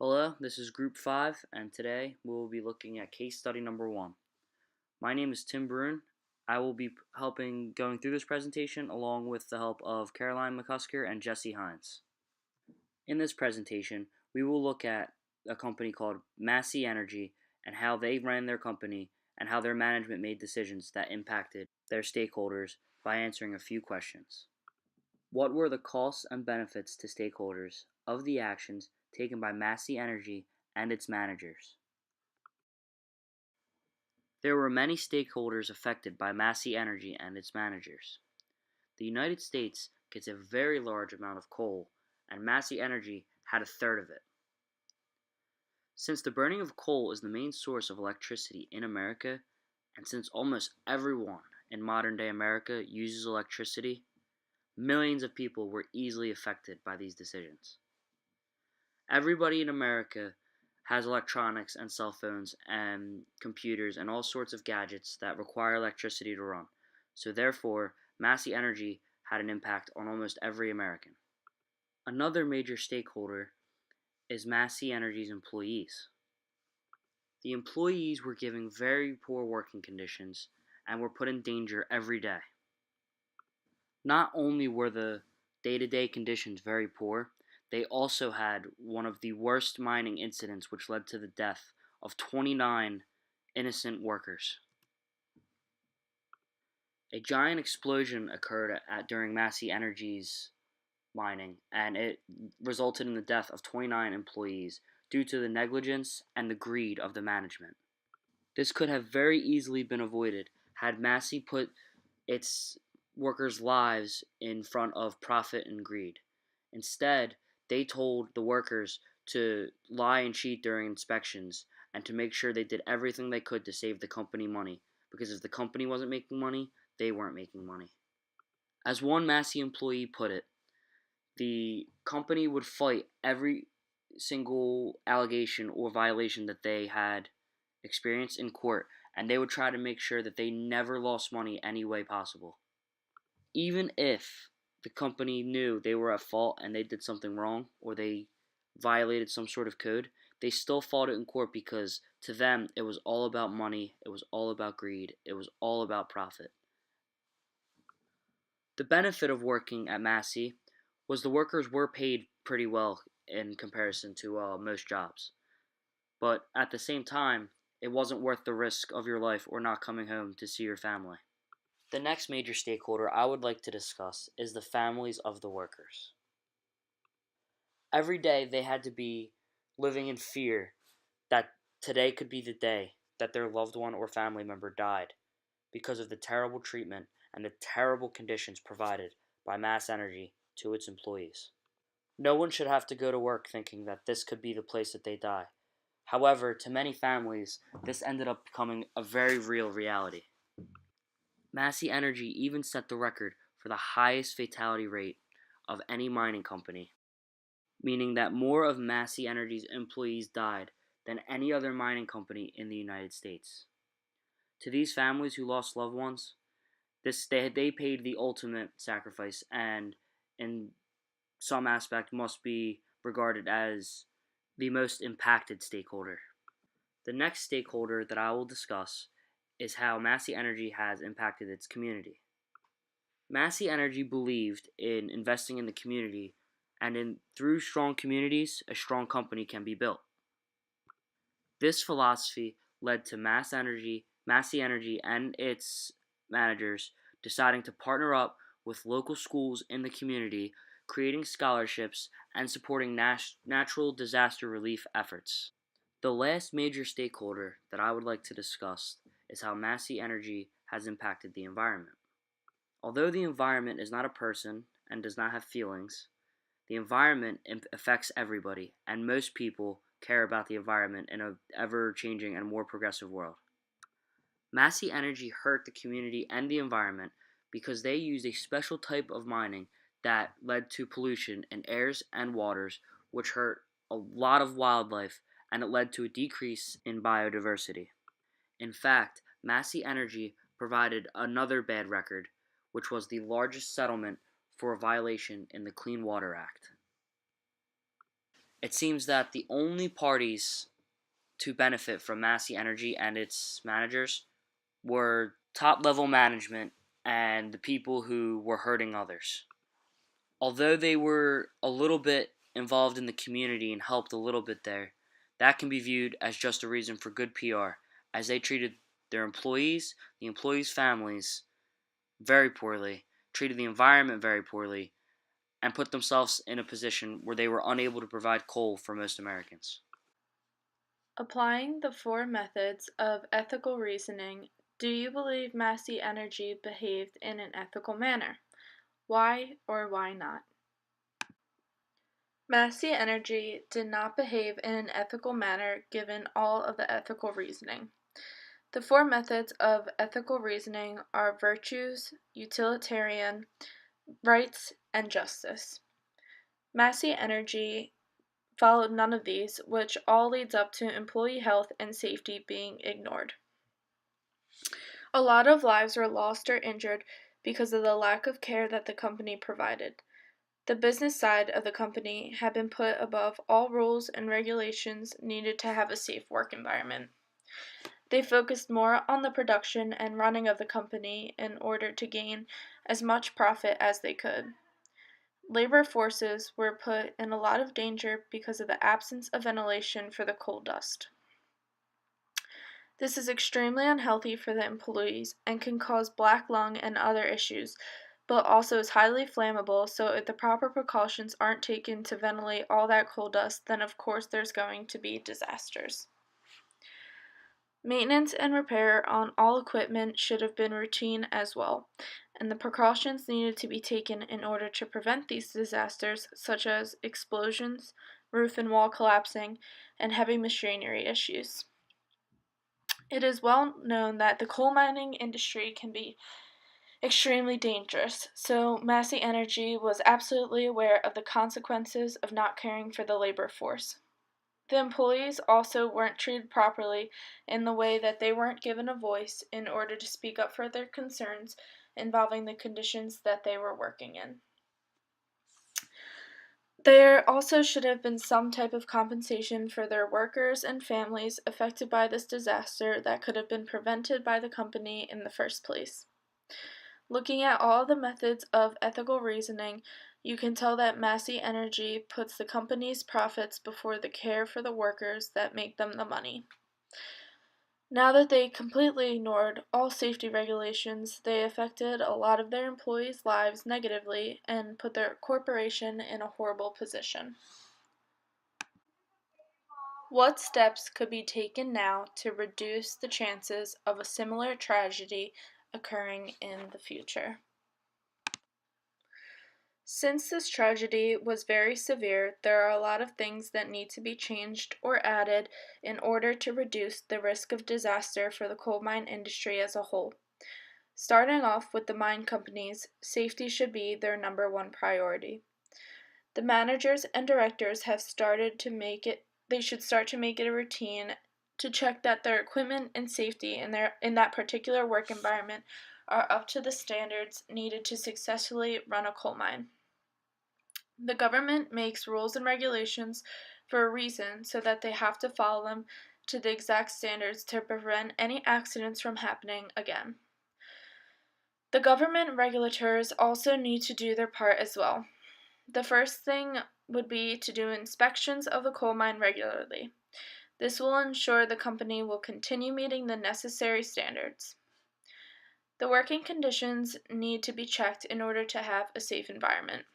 Hello, this is Group 5, and today we will be looking at case study number 1. My name is Tim Bruin. I will be going through this presentation along with the help of Caroline McCusker and Jesse Hines. In this presentation, we will look at a company called Massey Energy and how they ran their company and how their management made decisions that impacted their stakeholders by answering a few questions. What were the costs and benefits to stakeholders of the actions taken by Massey Energy and its managers? There were many stakeholders affected by Massey Energy and its managers. The United States gets a very large amount of coal, and Massey Energy had a third of it. Since the burning of coal is the main source of electricity in America, and since almost everyone in modern-day America uses electricity, millions of people were easily affected by these decisions. Everybody in America has electronics and cell phones and computers and all sorts of gadgets that require electricity to run. So therefore, Massey Energy had an impact on almost every American. Another major stakeholder is Massey Energy's employees. The employees were given very poor working conditions and were put in danger every day. Not only were the day-to-day conditions very poor, they also had one of the worst mining incidents which led to the death of 29 innocent workers. A giant explosion occurred during Massey Energy's mining, and it resulted in the death of 29 employees due to the negligence and the greed of the management. This could have very easily been avoided had Massey put its workers' lives in front of profit and greed. Instead, they told the workers to lie and cheat during inspections and to make sure they did everything they could to save the company money, because if the company wasn't making money, they weren't making money. As one Massey employee put it, the company would fight every single allegation or violation that they had experienced in court, and they would try to make sure that they never lost money any way possible. Even if the company knew they were at fault and they did something wrong or they violated some sort of code, they still fought it in court because to them it was all about money, it was all about greed, it was all about profit. The benefit of working at Massey was the workers were paid pretty well in comparison to most jobs. But at the same time, it wasn't worth the risk of your life or not coming home to see your family. The next major stakeholder I would like to discuss is the families of the workers. Every day they had to be living in fear that today could be the day that their loved one or family member died because of the terrible treatment and the terrible conditions provided by Mass Energy to its employees. No one should have to go to work thinking that this could be the place that they die. However, to many families, this ended up becoming a very real reality. Massey Energy even set the record for the highest fatality rate of any mining company, meaning that more of Massey Energy's employees died than any other mining company in the United States. To these families who lost loved ones, they paid the ultimate sacrifice and in some aspect must be regarded as the most impacted stakeholder. The next stakeholder that I will discuss is how Massey Energy has impacted its community. Massey Energy believed in investing in the community, and through strong communities, a strong company can be built. This philosophy led to Massey Energy and its managers deciding to partner up with local schools in the community, creating scholarships and supporting natural disaster relief efforts. The last major stakeholder that I would like to discuss is how Massey Energy has impacted the environment. Although the environment is not a person and does not have feelings, the environment affects everybody, and most people care about the environment in an ever-changing and more progressive world. Massey Energy hurt the community and the environment because they used a special type of mining that led to pollution in airs and waters, which hurt a lot of wildlife, and it led to a decrease in biodiversity. In fact, Massey Energy provided another bad record, which was the largest settlement for a violation in the Clean Water Act. It seems that the only parties to benefit from Massey Energy and its managers were top level management and the people who were hurting others. Although they were a little bit involved in the community and helped a little bit there, that can be viewed as just a reason for good PR, as they treated their employees, the employees' families, very poorly, treated the environment very poorly, and put themselves in a position where they were unable to provide coal for most Americans. Applying the four methods of ethical reasoning, do you believe Massey Energy behaved in an ethical manner? Why or why not? Massey Energy did not behave in an ethical manner given all of the ethical reasoning. The four methods of ethical reasoning are virtues, utilitarian, rights, and justice. Massey Energy followed none of these, which all leads up to employee health and safety being ignored. A lot of lives were lost or injured because of the lack of care that the company provided. The business side of the company had been put above all rules and regulations needed to have a safe work environment. They focused more on the production and running of the company in order to gain as much profit as they could. Labor forces were put in a lot of danger because of the absence of ventilation for the coal dust. This is extremely unhealthy for the employees and can cause black lung and other issues, but also is highly flammable, so if the proper precautions aren't taken to ventilate all that coal dust, then of course there's going to be disasters. Maintenance and repair on all equipment should have been routine as well, and the precautions needed to be taken in order to prevent these disasters, such as explosions, roof and wall collapsing, and heavy machinery issues. It is well known that the coal mining industry can be extremely dangerous, so Massey Energy was absolutely aware of the consequences of not caring for the labor force. The employees also weren't treated properly in the way that they weren't given a voice in order to speak up for their concerns involving the conditions that they were working in. There also should have been some type of compensation for their workers and families affected by this disaster that could have been prevented by the company in the first place. Looking at all the methods of ethical reasoning, you can tell that Massey Energy puts the company's profits before the care for the workers that make them the money. Now that they completely ignored all safety regulations, they affected a lot of their employees' lives negatively and put their corporation in a horrible position. What steps could be taken now to reduce the chances of a similar tragedy occurring in the future? Since this tragedy was very severe, there are a lot of things that need to be changed or added in order to reduce the risk of disaster for the coal mine industry as a whole. Starting off with the mine companies, safety should be their number one priority. The managers and directors have started to make it they should start to make it a routine to check that their equipment and safety in that particular work environment are up to the standards needed to successfully run a coal mine. The government makes rules and regulations for a reason so that they have to follow them to the exact standards to prevent any accidents from happening again. The government regulators also need to do their part as well. The first thing would be to do inspections of the coal mine regularly. This will ensure the company will continue meeting the necessary standards. The working conditions need to be checked in order to have a safe environment.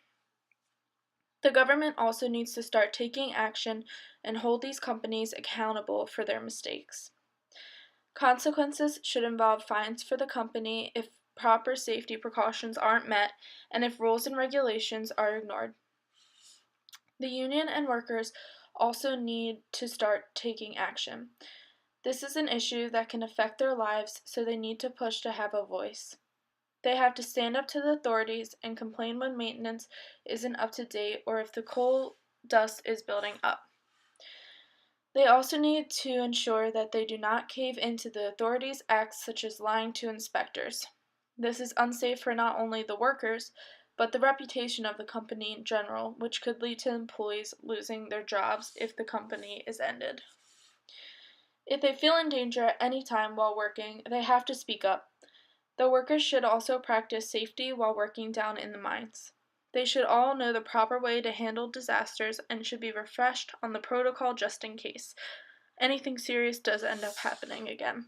The government also needs to start taking action and hold these companies accountable for their mistakes. Consequences should involve fines for the company if proper safety precautions aren't met and if rules and regulations are ignored. The union and workers also need to start taking action. This is an issue that can affect their lives, so they need to push to have a voice. They have to stand up to the authorities and complain when maintenance isn't up to date or if the coal dust is building up. They also need to ensure that they do not cave into the authorities' acts such as lying to inspectors. This is unsafe for not only the workers, but the reputation of the company in general, which could lead to employees losing their jobs if the company is ended. If they feel in danger at any time while working, they have to speak up. The workers should also practice safety while working down in the mines. They should all know the proper way to handle disasters and should be refreshed on the protocol just in case anything serious does end up happening again.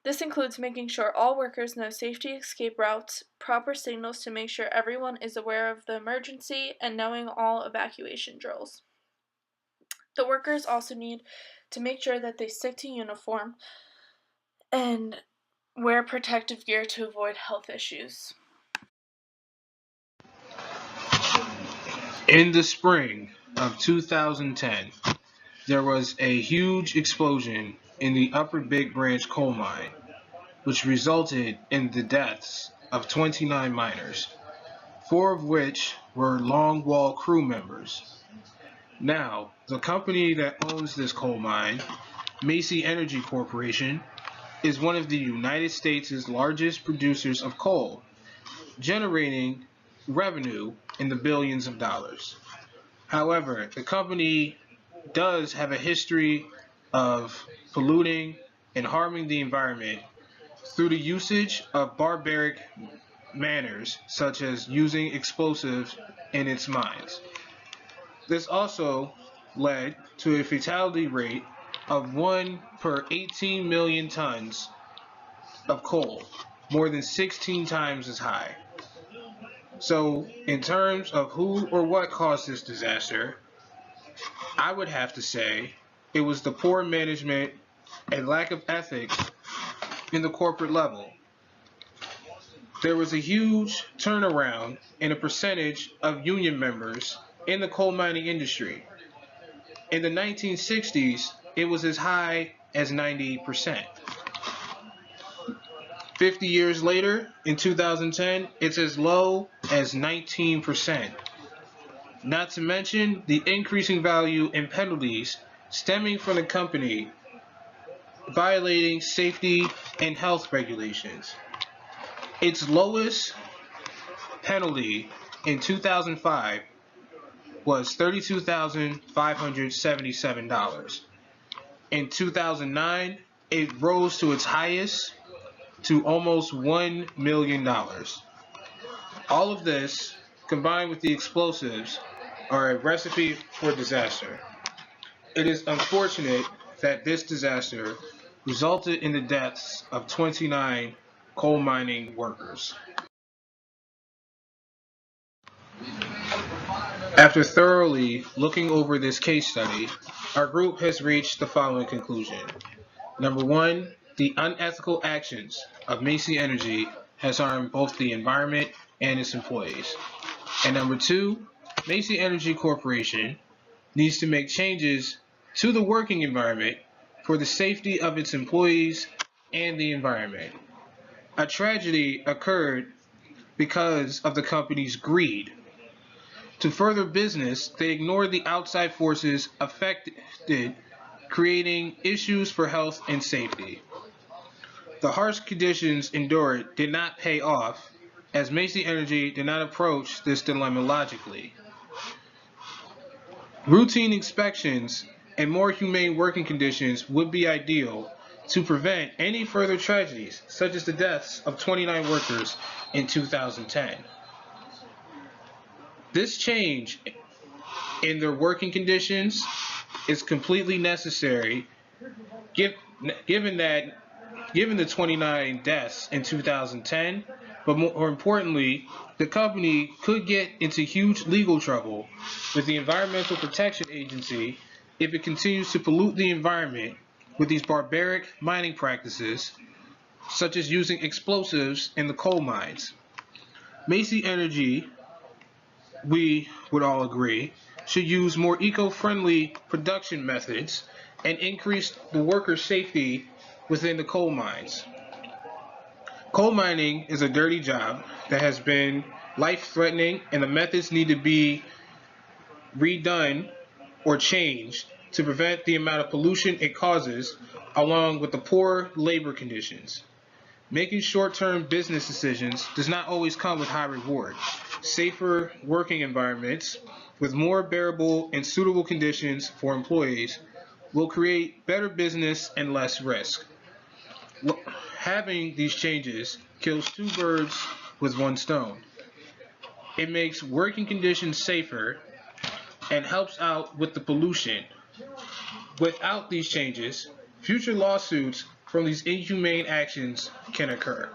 This includes making sure all workers know safety escape routes, proper signals to make sure everyone is aware of the emergency, and knowing all evacuation drills. The workers also need to make sure that they stick to uniform and wear protective gear to avoid health issues. In the spring of 2010, there was a huge explosion in the Upper Big Branch coal mine, which resulted in the deaths of 29 miners, 4 of which were longwall crew members. Now, the company that owns this coal mine, Macy Energy Corporation, is one of the United States' largest producers of coal, generating revenue in the billions of dollars. However, the company does have a history of polluting and harming the environment through the usage of barbaric manners, such as using explosives in its mines. This also led to a fatality rate of 1 per 18 million tons of coal, more than 16 times as high. So, in terms of who or what caused this disaster, I would have to say it was the poor management and lack of ethics in the corporate level. There was a huge turnaround in a percentage of union members in the coal mining industry. In the 1960s, it was as high as 90%. 50 years later, in 2010, it's as low as 19%. Not to mention the increasing value and penalties stemming from the company violating safety and health regulations. Its lowest penalty in 2005 was $32,577. In 2009, it rose to its highest to almost $1 million. All of this, combined with the explosives, are a recipe for disaster. It is unfortunate that this disaster resulted in the deaths of 29 coal mining workers. After thoroughly looking over this case study, our group has reached the following conclusion. Number 1, the unethical actions of Macy Energy has harmed both the environment and its employees. And number 2, Macy Energy Corporation needs to make changes to the working environment for the safety of its employees and the environment. A tragedy occurred because of the company's greed. To further business, they ignored the outside forces affected, creating issues for health and safety. The harsh conditions endured did not pay off, as Macy Energy did not approach this dilemma logically. Routine inspections and more humane working conditions would be ideal to prevent any further tragedies, such as the deaths of 29 workers in 2010. This change in their working conditions is completely necessary, given the 29 deaths in 2010, but more importantly, the company could get into huge legal trouble with the Environmental Protection Agency if it continues to pollute the environment with these barbaric mining practices, such as using explosives in the coal mines. Macy Energy, we would all agree, should use more eco-friendly production methods and increase the worker safety within the coal mines. Coal mining is a dirty job that has been life-threatening, and the methods need to be redone or changed to prevent the amount of pollution it causes, along with the poor labor conditions. Making short-term business decisions does not always come with high reward. Safer working environments with more bearable and suitable conditions for employees will create better business and less risk. Having these changes kills two birds with one stone. It makes working conditions safer and helps out with the pollution. Without these changes, future lawsuits from these inhumane actions can occur.